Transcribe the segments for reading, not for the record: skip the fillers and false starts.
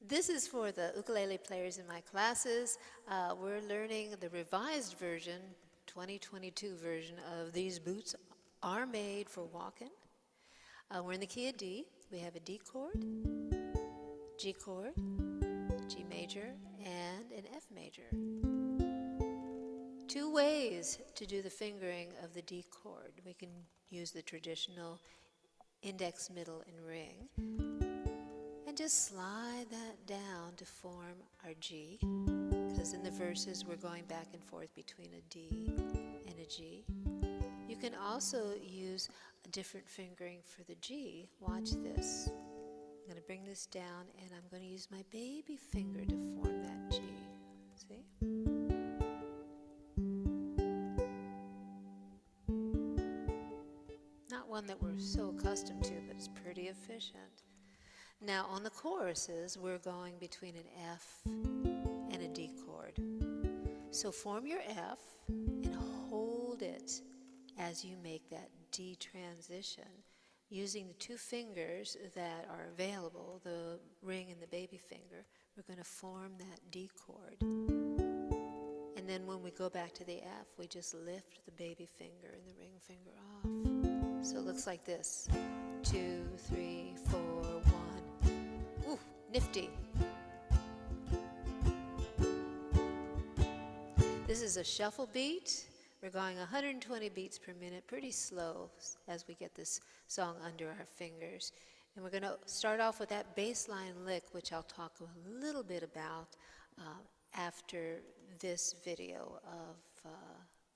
This is for the ukulele players in my classes. We're learning the revised version, 2022 version of These Boots Are Made for Walking. We're in the key of D. We have a D chord, G chord, G major, and an F major. Two ways to do the fingering of the D chord. We can use the traditional index, middle, and ring. And just slide that down to form our G, because in the verses we're going back and forth between a D and a G. You can also use a different fingering for the G. Watch this. I'm going to bring this down and I'm going to use my baby finger to form that G. See? Not one that we're so accustomed to, but it's pretty efficient. Now on the choruses, we're going between an F and a D chord. So form your F and hold it as you make that D transition. Using the two fingers that are available, the ring and the baby finger, we're going to form that D chord. And then when we go back to the F, we just lift the baby finger and the ring finger off. So it looks like this. 2, 3, 4, 1. Ooh, nifty. This is a shuffle beat. We're going 120 beats per minute, pretty slow as we get this song under our fingers. And we're going to start off with that bass line lick, which I'll talk a little bit about after this video of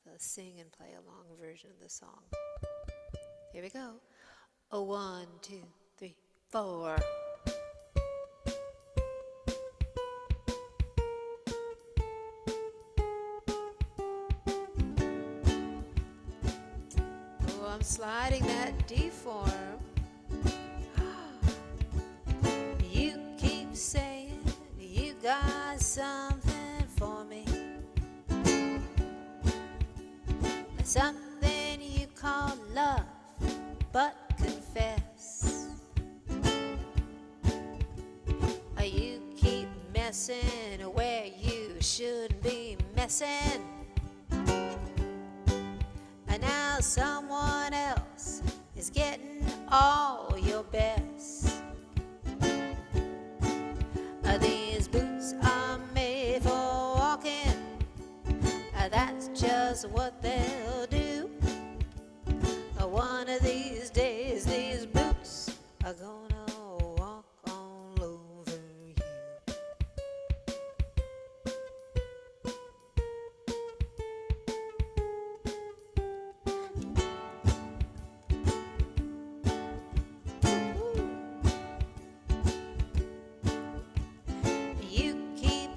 the sing and play along version of the song. Here we go. Oh, 1, 2, 3, 4. I'm sliding that D form. You keep saying you got something for me, something you call love, but confess. You keep messing where you shouldn't be messing. Now someone else is getting all your best. These boots are made for walking. That's just what they'll do. One of these days, these boots are gonna walk all over you. You keep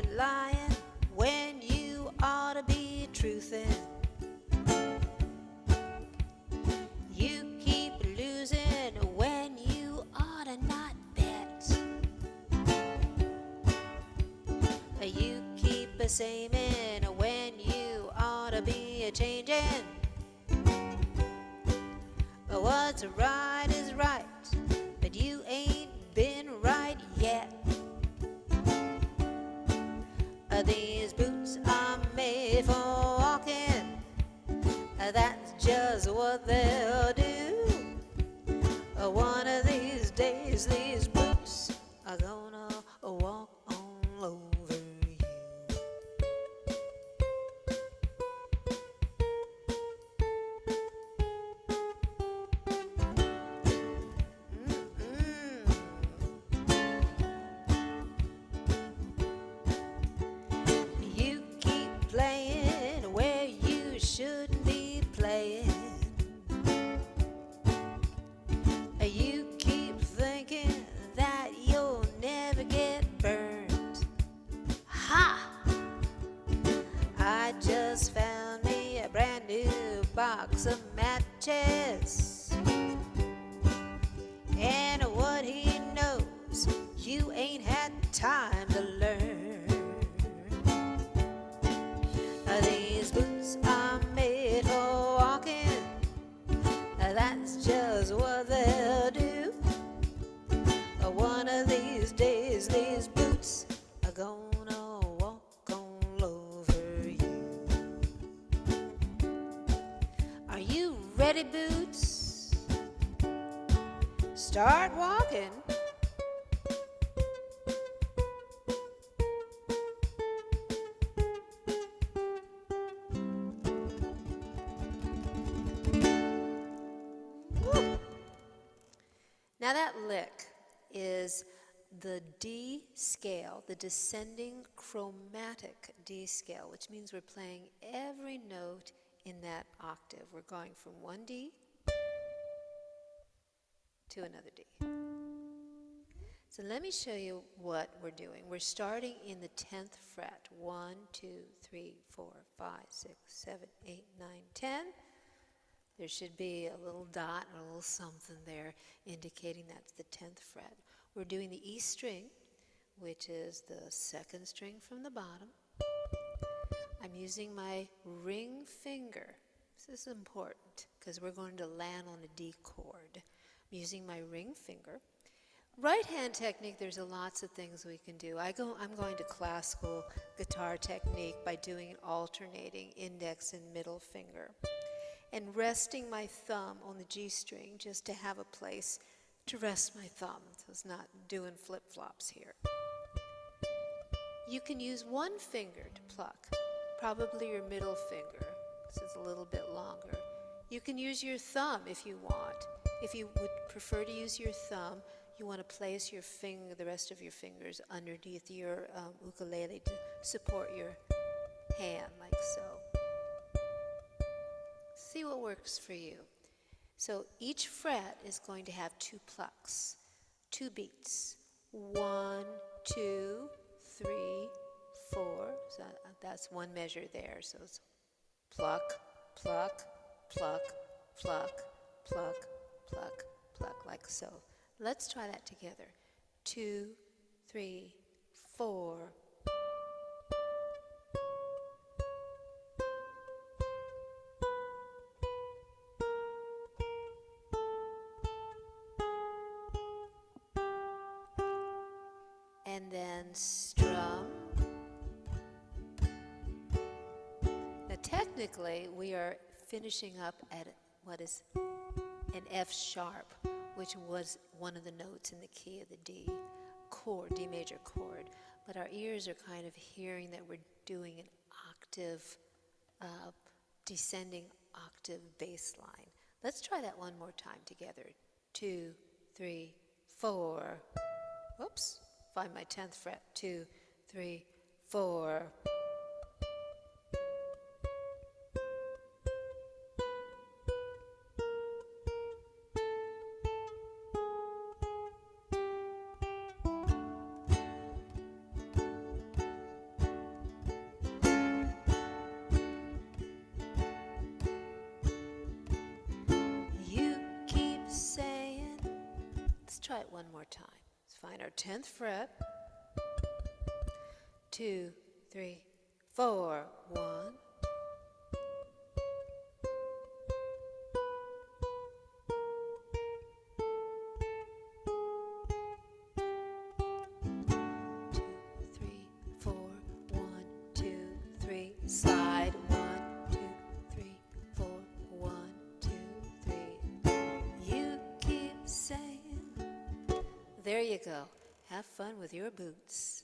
losing when you ought to not bet. You keep a-saming when you ought to be a-changing. What's right is right, but you ain't been right yet. These boots are made for walking. That's just what they'll do. One of these days, these boots are gonna walk all over you. You keep playing where you shouldn't be playing. You keep thinking that you'll never get burned. Ha! I just found me a brand new box of matches. And what he knows, you ain't had time to learn. These boots are made for walking. That's just what they'll do. One of these days, these boots Start walking. Woo. Now that lick is the D scale, the descending chromatic D scale, which means we're playing every note in that octave. We're going from one D to another D. So let me show you what we're doing. We're starting in the 10th fret. 1, 2, 3, 4, 5, 6, 7, 8, 9, 10. There should be a little dot or a little something there indicating that's the 10th fret. We're doing the E string, which is the second string from the bottom. I'm using my ring finger. This is important because we're going to land on a D chord. I'm using my ring finger. Right hand technique, there's lots of things we can do. I'm going to classical guitar technique by doing alternating index and middle finger, and resting my thumb on the G string just to have a place to rest my thumb. So it's not doing flip-flops here. You can use one finger to pluck, probably your middle finger. This is a little bit longer. You can use your thumb if you want. If you would prefer to use your thumb, you want to place your finger, the rest of your fingers underneath your ukulele to support your hand, like so. See what works for you. So each fret is going to have 2 plucks, 2 beats. 1, 2, 3, 4. So that's one measure there. So it's pluck, pluck, pluck, pluck, pluck, pluck, pluck, like so. Let's try that together. 2, 3, 4. And then strum. Now technically we are finishing up at what is an F sharp, which was one of the notes in the key of the D chord, D major chord. But our ears are kind of hearing that we're doing an octave, descending octave bass line. Let's try that one more time together. 2, 3, 4. Oops, find my 10th fret. 2, 3, 4. Try it one more time. Let's find our 10th fret. 2, 3, 4. 1. 2, 3, 4. 1, 2, 3. Slide. 1, 2, 3, 4. 1, 2, 3. You keep saying. There you go. Have fun with your boots.